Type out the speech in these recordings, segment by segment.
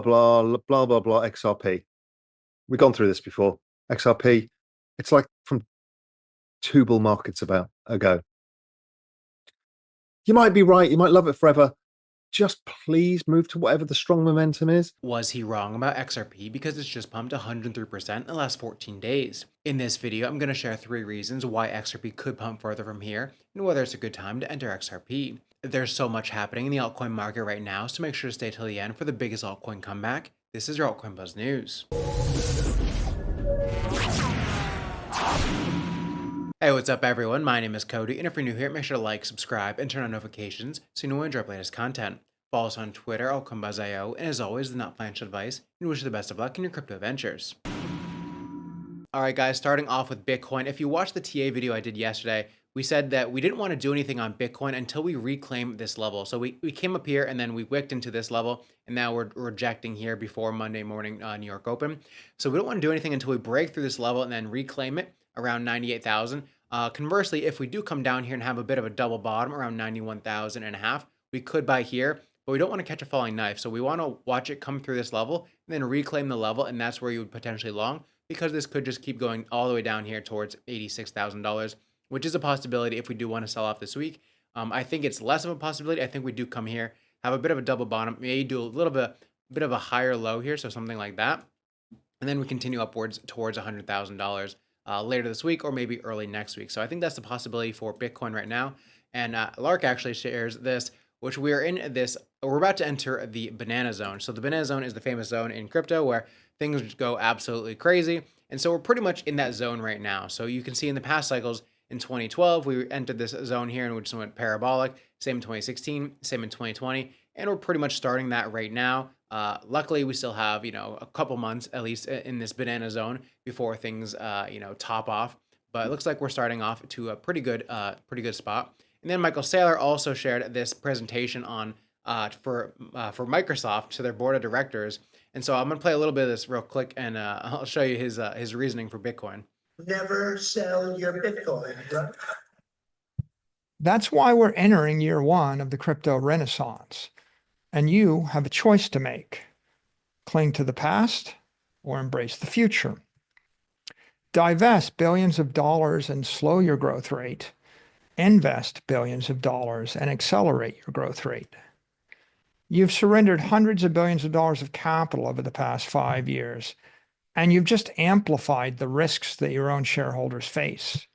blah, blah, blah, XRP. We've gone through this before. XRP, it's like from two bull markets ago. You might be right. You might love it forever. Just please move to whatever the strong momentum is. Was he wrong about XRP because it's just pumped 103% in the last 14 days? In this video, I'm going to share 3 reasons why XRP could pump further from here and whether it's a good time to enter XRP. There's so much happening in the altcoin market right now, so make sure to stay till the end for the biggest altcoin comeback. This is your Altcoin Buzz News. Hey, what's up everyone? My name is Cody, and if you're new here, make sure to like, subscribe, and turn on notifications so you know when I drop latest content. Follow us on Twitter, AltcoinBuzzIO, and as always, not financial advice, and wish you the best of luck in your crypto ventures. Alright guys, starting off with Bitcoin. If you watched the TA video I did yesterday, we said that we didn't want to do anything on Bitcoin until we reclaim this level. So we came up here and then we wicked into this level, and now we're rejecting here before Monday morning New York Open. So we don't want to do anything until we break through this level and then reclaim it around 98,000. Conversely, if we do come down here and have a bit of a double bottom around 91,000 and a half, we could buy here, but we don't want to catch a falling knife. So we want to watch it come through this level and then reclaim the level, and that's where you would potentially long, because this could just keep going all the way down here towards $86,000, which is a possibility if we do want to sell off this week. I think it's less of a possibility. I think we do come here, have a bit of a double bottom, maybe do a little bit of a higher low here, so something like that, and then we continue upwards towards $100,000 later this week or maybe early next week. So I think that's the possibility for Bitcoin right now. And Lark actually shares this, which we're about to enter the banana zone. So the banana zone is the famous zone in crypto where things go absolutely crazy. And so we're pretty much in that zone right now. So you can see in the past cycles, in 2012, we entered this zone here and we just went parabolic. Same in 2016, same in 2020. And we're pretty much starting that right now. Luckily, we still have, a couple months at least in this banana zone before things, top off. But it looks like we're starting off to a pretty good spot. And then Michael Saylor also shared this presentation on for Microsoft to their board of directors. And so I'm gonna play a little bit of this real quick, and I'll show you his reasoning for Bitcoin. Never sell your Bitcoin. That's why we're entering year 1 of the crypto renaissance. And you have a choice to make. Cling to the past or embrace the future. Divest billions of dollars and slow your growth rate. Invest billions of dollars and accelerate your growth rate. You've surrendered hundreds of billions of dollars of capital over the past 5 years, and you've just amplified the risks that your own shareholders face.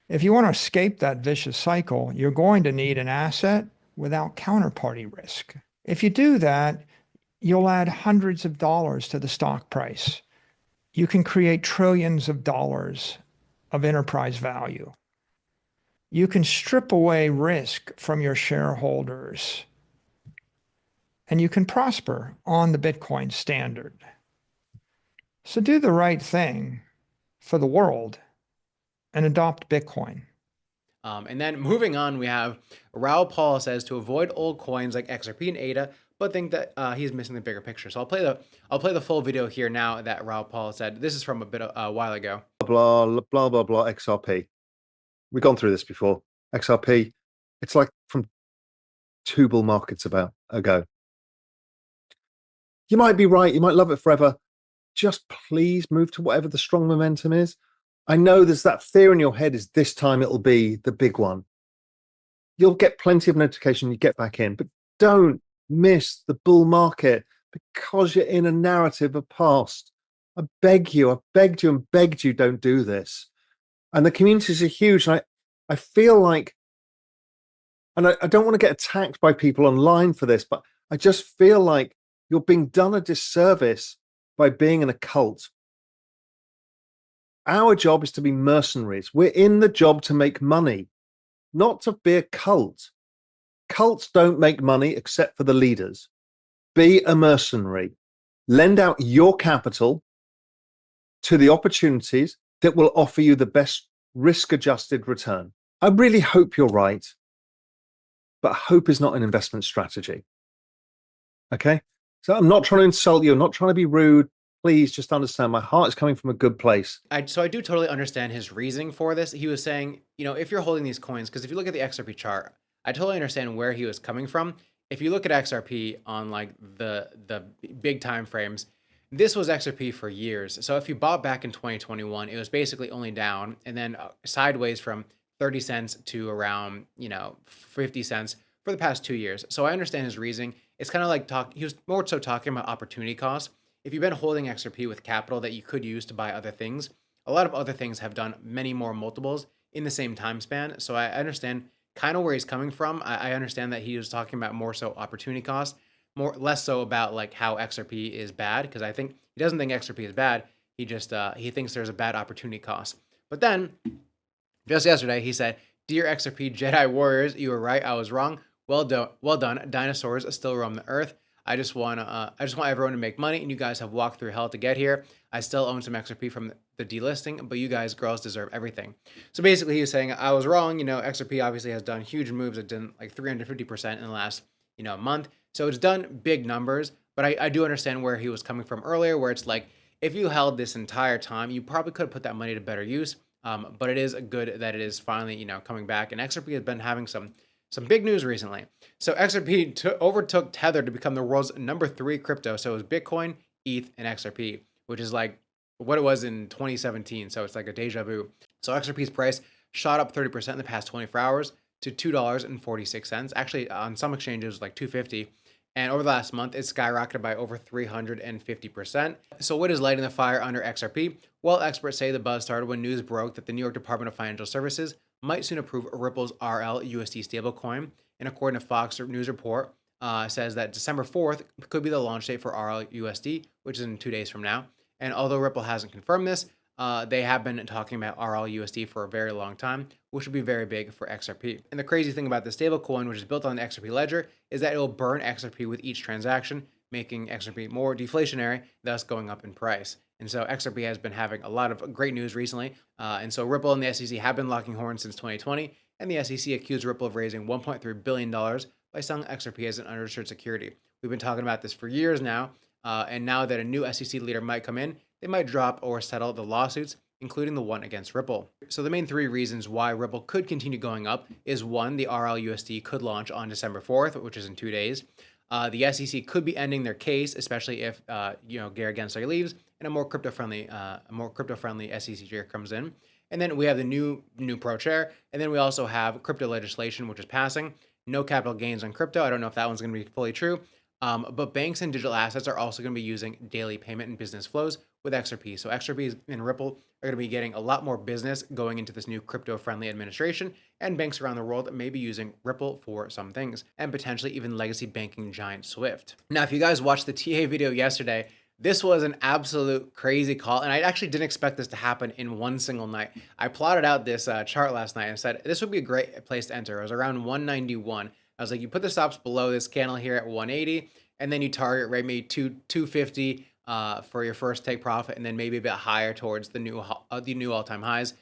If you want to escape that vicious cycle, you're going to need an asset without counterparty risk. If you do that, you'll add hundreds of dollars to the stock price. You can create trillions of dollars of enterprise value. You can strip away risk from your shareholders, and you can prosper on the Bitcoin standard. So do the right thing for the world and adopt Bitcoin. And then moving on, we have Raoul Paul says to avoid old coins like XRP and ADA, but think that he's missing the bigger picture. So I'll play the full video here now that Raoul Paul said. This is from a while ago. Blah, blah, blah, blah, XRP. We've gone through this before. XRP, it's like from two bull markets ago. You might be right. You might love it forever. Just please move to whatever the strong momentum is. I know there's that fear in your head is this time it'll be the big one. You'll get plenty of notification, you get back in, but don't miss the bull market because you're in a narrative of past. I've begged you and begged you, don't do this. And the communities are huge. And I feel like, and I don't want to get attacked by people online for this, but I just feel like you're being done a disservice by being in a cult. Our job is to be mercenaries. We're in the job to make money, not to be a cult. Cults don't make money except for the leaders. Be a mercenary. Lend out your capital to the opportunities that will offer you the best risk-adjusted return. I really hope you're right, but hope is not an investment strategy. Okay? So I'm not trying to insult you. I'm not trying to be rude. Please just understand my heart is coming from a good place. So I do totally understand his reasoning for this. He was saying, if you're holding these coins, because if you look at the XRP chart, I totally understand where he was coming from. if you look at XRP on like the big time frames, this was XRP for years. So if you bought back in 2021, it was basically only down and then sideways from 30 cents to around, 50 cents for the past 2 years. So I understand his reasoning. It's kind of like he was more so talking about opportunity cost. If you've been holding XRP with capital that you could use to buy other things, a lot of other things have done many more multiples in the same time span. So I understand kind of where he's coming from. I understand that he was talking about more so opportunity cost, less so about like how XRP is bad, because I think he doesn't think XRP is bad. He just he thinks there's a bad opportunity cost. But then just yesterday he said, "Dear XRP Jedi Warriors, you were right. I was wrong. Well done. Well done. Dinosaurs still roam the earth. I just want everyone to make money, and you guys have walked through hell to get here. I still own some XRP from the delisting, but you guys, girls, deserve everything." So basically, he was saying I was wrong. XRP obviously has done huge moves. It's done like 350% in the last month. So it's done big numbers. But I do understand where he was coming from earlier, where it's like if you held this entire time, you probably could have put that money to better use. But it is good that it is finally coming back, and XRP has been having some big news recently. So XRP overtook Tether to become the world's #3 crypto. So it was Bitcoin, ETH, and XRP, which is like what it was in 2017. So it's like a deja vu. So XRP's price shot up 30% in the past 24 hours to $2.46. Actually, on some exchanges, it was like $2.50. And over the last month, it skyrocketed by over 350%. So what is lighting the fire under XRP? Well, experts say the buzz started when news broke that the New York Department of Financial Services might soon approve Ripple's RLUSD stablecoin. And according to Fox News report, says that December 4th could be the launch date for RLUSD, which is in 2 days from now. And although Ripple hasn't confirmed this, they have been talking about RLUSD for a very long time, which would be very big for XRP. And the crazy thing about the stablecoin, which is built on the XRP ledger, is that it will burn XRP with each transaction, making XRP more deflationary, thus going up in price. And so XRP has been having a lot of great news recently. And so Ripple and the SEC have been locking horns since 2020, and the SEC accused Ripple of raising $1.3 billion by selling XRP as an uninsured security. We've been talking about this for years now, and now that a new SEC leader might come in, they might drop or settle the lawsuits, including the one against Ripple. So the main 3 reasons why Ripple could continue going up is 1, the RLUSD could launch on December 4th, which is in 2 days. The SEC could be ending their case, especially if Gary Gensler leaves and a more crypto-friendly SEC chair comes in. And then we have the new pro chair, and then we also have crypto legislation, which is passing. No capital gains on crypto. I don't know if that one's going to be fully true. But banks and digital assets are also going to be using daily payment and business flows with XRP. So XRP and Ripple are going to be getting a lot more business going into this new crypto-friendly administration, and banks around the world may be using Ripple for some things, and potentially even legacy banking giant Swift. Now, if you guys watched the TA video yesterday, this was an absolute crazy call, and I actually didn't expect this to happen in one single night. I plotted out this chart last night and said this would be a great place to enter. It was around 191. I was like, you put the stops below this candle here at 180, and then you target right maybe 250 for your first take profit, and then maybe a bit higher towards the new all-time highs.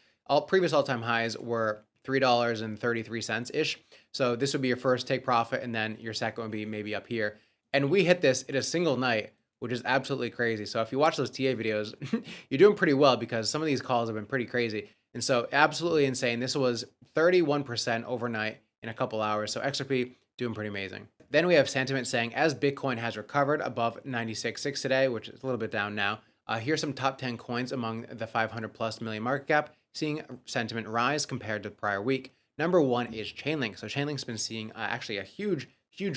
Previous all-time highs were $3.33 ish. So this would be your first take profit, and then your second would be maybe up here. And we hit this in a single night, which is absolutely crazy. So if you watch those TA videos, you're doing pretty well because some of these calls have been pretty crazy. And so absolutely insane. This was 31% overnight in a couple hours. So XRP doing pretty amazing. Then we have sentiment saying, as Bitcoin has recovered above 96.6 today, which is a little bit down now, here's some top 10 coins among the 500 plus million market cap, seeing sentiment rise compared to the prior week. Number 1 is Chainlink. So Chainlink's been seeing actually a huge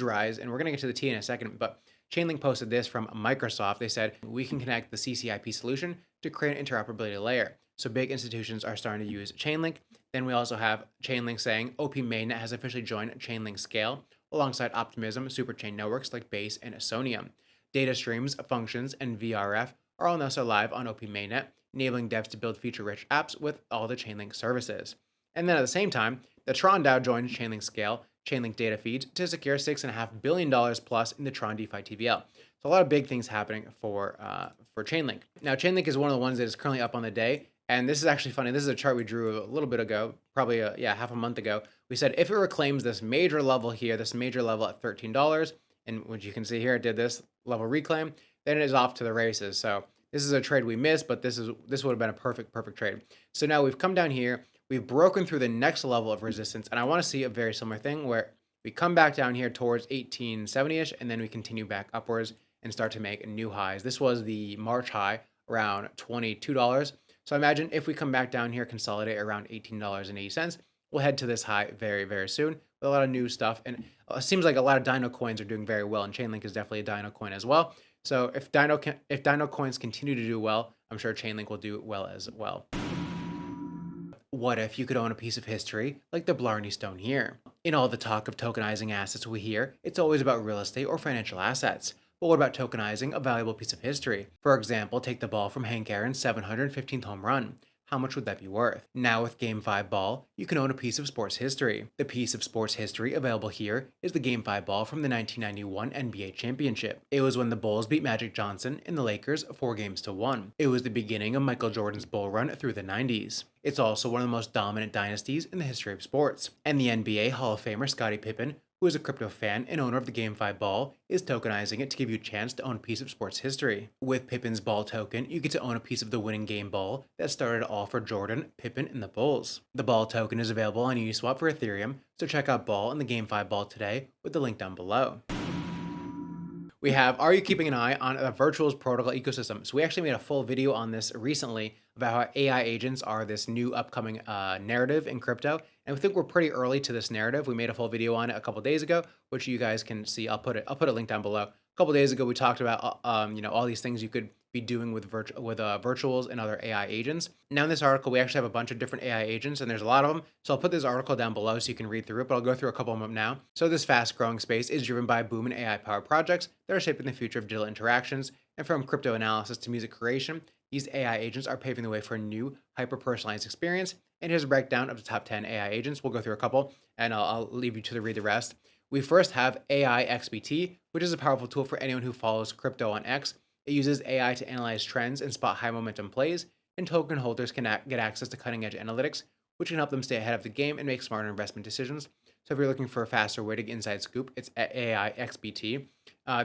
rise, and we're going to get to the T in a second, but Chainlink posted this from Microsoft. They said, we can connect the CCIP solution to create an interoperability layer. So big institutions are starting to use Chainlink. Then we also have Chainlink saying OP Mainnet has officially joined Chainlink Scale alongside Optimism, superchain networks like Base and Sonium. Data streams, functions, and VRF are all now so live on OP Mainnet, enabling devs to build feature-rich apps with all the Chainlink services. And then at the same time, the Tron DAO joined Chainlink Scale, Chainlink data feeds to secure $6.5 billion plus in the Tron DeFi TVL. So a lot of big things happening for Chainlink. Now, Chainlink is one of the ones that is currently up on the day. And this is actually funny. This is a chart we drew a little bit ago, probably half a month ago. We said if it reclaims this major level here, this major level at $13, and what you can see here, it did this level reclaim, then it is off to the races. So this is a trade we missed, but this would have been a perfect trade. So now we've come down here, we've broken through the next level of resistance, and I want to see a very similar thing where We come back down here towards 1870-ish, and then we continue back upwards and start to make new highs. This was the March high around $22. So imagine if we come back down here, consolidate around $18.80, we'll head to this high very, very soon with a lot of new stuff. And it seems like a lot of Dino coins are doing very well, and Chainlink is definitely a Dino coin as well. So if Dino coins continue to do well, I'm sure Chainlink will do well as well. What if you could own a piece of history like the Blarney Stone here? In all the talk of tokenizing assets we hear, it's always about real estate or financial assets. But what about tokenizing a valuable piece of history? For example, take the ball from Hank Aaron's 715th home run. How much would that be worth? Now with Game 5 ball, you can own a piece of sports history. The piece of sports history available here is the Game 5 ball from the 1991 NBA Championship. It was when the Bulls beat Magic Johnson and the Lakers 4-1. It was the beginning of Michael Jordan's bull run through the 90s. It's also one of the most dominant dynasties in the history of sports. And the NBA Hall of Famer Scottie Pippen, who is a crypto fan and owner of the Game 5 ball, is tokenizing it to give you a chance to own a piece of sports history. With Pippen's ball token, you get to own a piece of the winning game ball that started it all for Jordan, Pippen, and the Bulls. The ball token is available on Uniswap for Ethereum, so check out ball and the Game 5 ball today with the link down below. We have, are you keeping an eye on the Virtuals protocol ecosystem? So we actually made a full video on this recently about how AI agents are this new upcoming narrative in crypto. And we think we're pretty early to this narrative. We made a full video on it a couple days ago, which you guys can see. I'll put a link down below. A couple days ago, we talked about all these things you could be doing with virtuals and other AI agents. Now in this article, we actually have a bunch of different AI agents, and there's a lot of them. So I'll put this article down below so you can read through it, but I'll go through a couple of them now. So this fast-growing space is driven by boom and AI-powered projects that are shaping the future of digital interactions. And from crypto analysis to music creation, these AI agents are paving the way for a new, hyper-personalized experience. And here's a breakdown of the top 10 AI agents. We'll go through a couple, and I'll leave you to read the rest. We first have AI XBT, which is a powerful tool for anyone who follows crypto on X. It uses AI to analyze trends and spot high momentum plays, and token holders can get access to cutting edge analytics, which can help them stay ahead of the game and make smarter investment decisions. So if you're looking for a faster way to get inside scoop, it's AI XBT.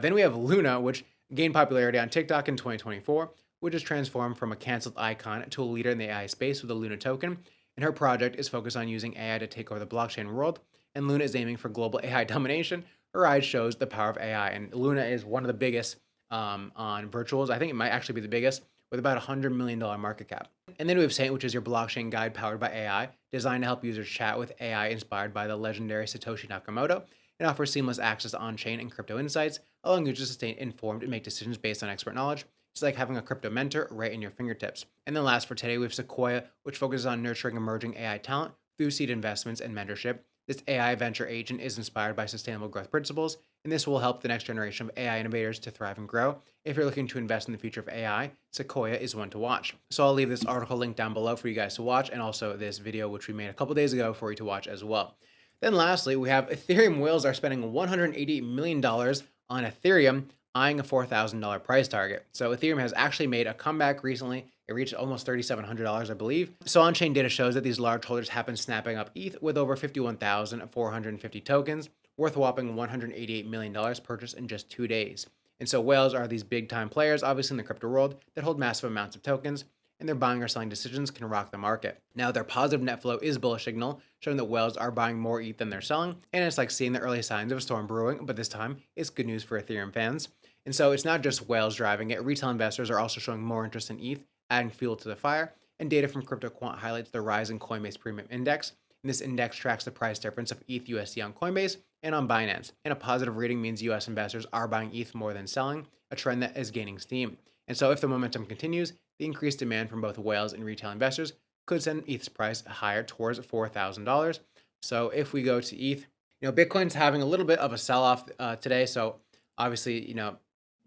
Then we have Luna, which gained popularity on TikTok in 2024, which has transformed from a canceled icon to a leader in the AI space with the Luna token. And her project is focused on using AI to take over the blockchain world. And Luna is aiming for global AI domination. Her ride shows the power of AI. And Luna is one of the biggest on virtuals. I think it might actually be the biggest, with about $100 million market cap. And then we have Saint, which is your blockchain guide powered by AI, designed to help users chat with AI inspired by the legendary Satoshi Nakamoto. It offers seamless access to on-chain and crypto insights, allowing users to stay informed and make decisions based on expert knowledge. It's like having a crypto mentor right in your fingertips. And then last for today, we have Sequoia, which focuses on nurturing emerging AI talent through seed investments and mentorship. This AI venture agent is inspired by sustainable growth principles, and this will help the next generation of AI innovators to thrive and grow. If you're looking to invest in the future of AI, Sequoia is one to watch. So I'll leave this article link down below for you guys to watch, and also this video, which we made a couple days ago, for you to watch as well. Then lastly, we have Ethereum whales are spending $188 million on Ethereum, eyeing a $4,000 price target. So Ethereum has actually made a comeback recently. It reached almost $3,700, I believe. So on-chain data shows that these large holders have been snapping up ETH with over 51,450 tokens, worth a whopping $188 million purchased in just 2 days. And so whales are these big-time players, obviously in the crypto world, that hold massive amounts of tokens, and their buying or selling decisions can rock the market. Now, their positive net flow is bullish signal, showing that whales are buying more ETH than they're selling, and it's like seeing the early signs of a storm brewing, but this time, it's good news for Ethereum fans. And so it's not just whales driving it. Retail investors are also showing more interest in ETH, adding fuel to the fire, and data from CryptoQuant highlights the rise in Coinbase Premium Index. And this index tracks the price difference of ETH USD on Coinbase and on Binance. And a positive reading means US investors are buying ETH more than selling, a trend that is gaining steam. And so if the momentum continues, the increased demand from both whales and retail investors could send ETH's price higher towards $4,000. So if we go to ETH, Bitcoin's having a little bit of a sell-off today. So obviously,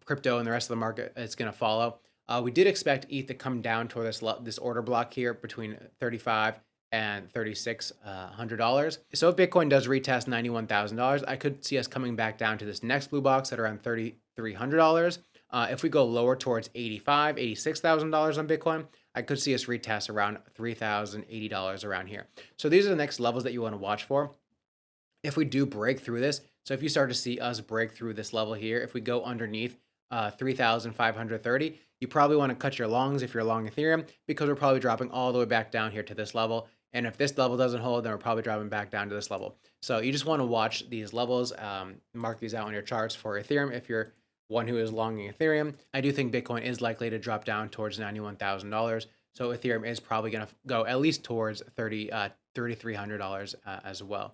crypto and the rest of the market is going to follow. We did expect ETH to come down toward this order block here between $35 and $3,600. So if Bitcoin does retest $91,000, I could see us coming back down to this next blue box at around $3,300. If we go lower towards $85,000, $86,000 on Bitcoin, I could see us retest around $3,080 around here. So these are the next levels that you want to watch for. If we do break through this, so if you start to see us break through this level here, if we go underneath 3,530, you probably want to cut your longs if you're long Ethereum, because we're probably dropping all the way back down here to this level. And if this level doesn't hold, then we're probably dropping back down to this level. So you just want to watch these levels, mark these out on your charts for Ethereum if you're one who is longing Ethereum. I do think Bitcoin is likely to drop down towards $91,000. So Ethereum is probably going to go at least towards $3,300 as well.